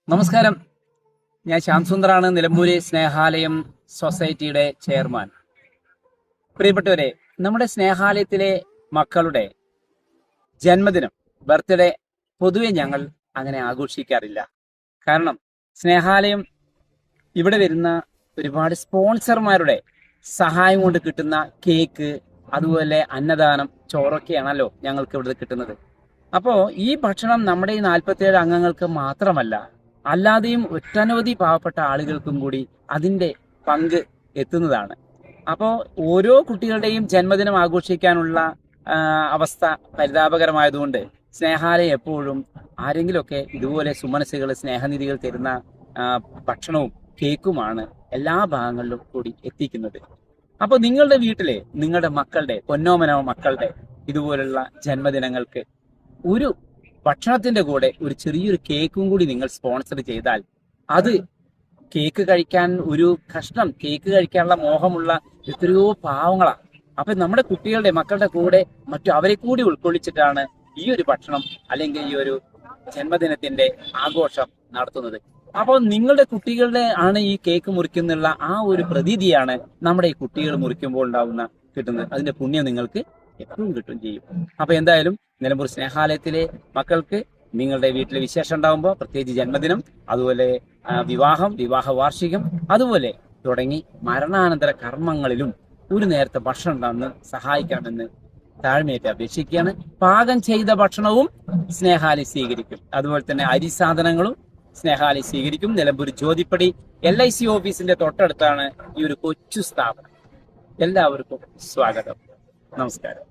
നമസ്കാരം. ഞാൻ ശ്യാം സുന്ദറാണ്, നിലമ്പൂര് സ്നേഹാലയം സൊസൈറ്റിയുടെ ചെയർമാൻ. പ്രിയപ്പെട്ടവരെ, നമ്മുടെ സ്നേഹാലയത്തിലെ മക്കളുടെ ജന്മദിനം, ബർത്ത്ഡേ പൊതുവെ ഞങ്ങൾ അങ്ങനെ ആഘോഷിക്കാറില്ല. കാരണം സ്നേഹാലയം ഇവിടെ വരുന്ന ഒരുപാട് സ്പോൺസർമാരുടെ സഹായം കൊണ്ട് കിട്ടുന്ന കേക്ക്, അതുപോലെ അന്നദാനം, ചോറൊക്കെയാണല്ലോ ഞങ്ങൾക്ക് ഇവിടെ കിട്ടുന്നത്. അപ്പോൾ ഈ ഭക്ഷണം നമ്മുടെ ഈ 47 അംഗങ്ങൾക്ക് മാത്രമല്ല, അല്ലാതെയും ഒട്ടനവധി പാവപ്പെട്ട ആളുകൾക്കും കൂടി അതിൻ്റെ പങ്ക് എത്തുന്നതാണ്. അപ്പോൾ ഓരോ കുട്ടികളുടെയും ജന്മദിനം ആഘോഷിക്കാനുള്ള അവസ്ഥ പരിതാപകരമായതുകൊണ്ട് സ്നേഹാലയം എപ്പോഴും ആരെങ്കിലുമൊക്കെ ഇതുപോലെ സുമനസ്സുകൾ, സ്നേഹനിധികൾ തരുന്ന ഭക്ഷണവും കേക്കുമാണ് എല്ലാ ഭാഗങ്ങളിലും കൂടി എത്തിക്കുന്നത്. അപ്പോൾ നിങ്ങളുടെ വീട്ടിലെ, നിങ്ങളുടെ മക്കളുടെ, പൊന്നോമനോ മക്കളുടെ ഇതുപോലുള്ള ജന്മദിനങ്ങൾക്ക് ഒരു ഭക്ഷണത്തിന്റെ കൂടെ ഒരു ചെറിയൊരു കേക്കും കൂടി നിങ്ങൾ സ്പോൺസർ ചെയ്താൽ, അത് കേക്ക് കഴിക്കാൻ ഒരു കഷ്ണം കേക്ക് കഴിക്കാനുള്ള മോഹമുള്ള എത്രയോ പാവങ്ങളാണ്. അപ്പൊ നമ്മുടെ കുട്ടികളുടെ, മക്കളുടെ കൂടെ മറ്റു അവരെ കൂടി ഉൾക്കൊള്ളിച്ചിട്ടാണ് ഈ ഒരു ഭക്ഷണം അല്ലെങ്കിൽ ഈ ഒരു ജന്മദിനത്തിന്റെ ആഘോഷം നടത്തുന്നത്. അപ്പോൾ നിങ്ങളുടെ കുട്ടികളുടെ ആണ് ഈ കേക്ക് മുറിക്കുന്നുള്ള ആ ഒരു പ്രതീതിയാണ് നമ്മുടെ ഈ കുട്ടികൾ മുറിക്കുമ്പോൾ കിട്ടുന്നത്. അതിന്റെ പുണ്യം നിങ്ങൾക്ക് എപ്പോഴും കിട്ടും ചെയ്യും. അപ്പൊ എന്തായാലും നിലമ്പൂർ സ്നേഹാലയത്തിലെ മക്കൾക്ക് നിങ്ങളുടെ വീട്ടിലെ വിശേഷം ഉണ്ടാകുമ്പോൾ, പ്രത്യേകിച്ച് ജന്മദിനം, അതുപോലെ വിവാഹം, വിവാഹ വാർഷികം, അതുപോലെ തുടങ്ങി മരണാനന്തര കർമ്മങ്ങളിലും ഒരു നേരത്തെ ഭക്ഷണം ഉണ്ടാകുന്ന സഹായിക്കണമെന്ന് താഴ്മയായിട്ട് അപേക്ഷിക്കുകയാണ്. പാകം ചെയ്ത ഭക്ഷണവും സ്നേഹാലയം സ്വീകരിക്കും. അതുപോലെ തന്നെ അരി സാധനങ്ങളും സ്നേഹാലയം സ്വീകരിക്കും. നിലമ്പൂർ ജ്യോതിപ്പടി LIC ഓഫീസിന്റെ തൊട്ടടുത്താണ് ഈ ഒരു കൊച്ചു സ്ഥാപനം. എല്ലാവർക്കും സ്വാഗതം. നമസ്കാരം.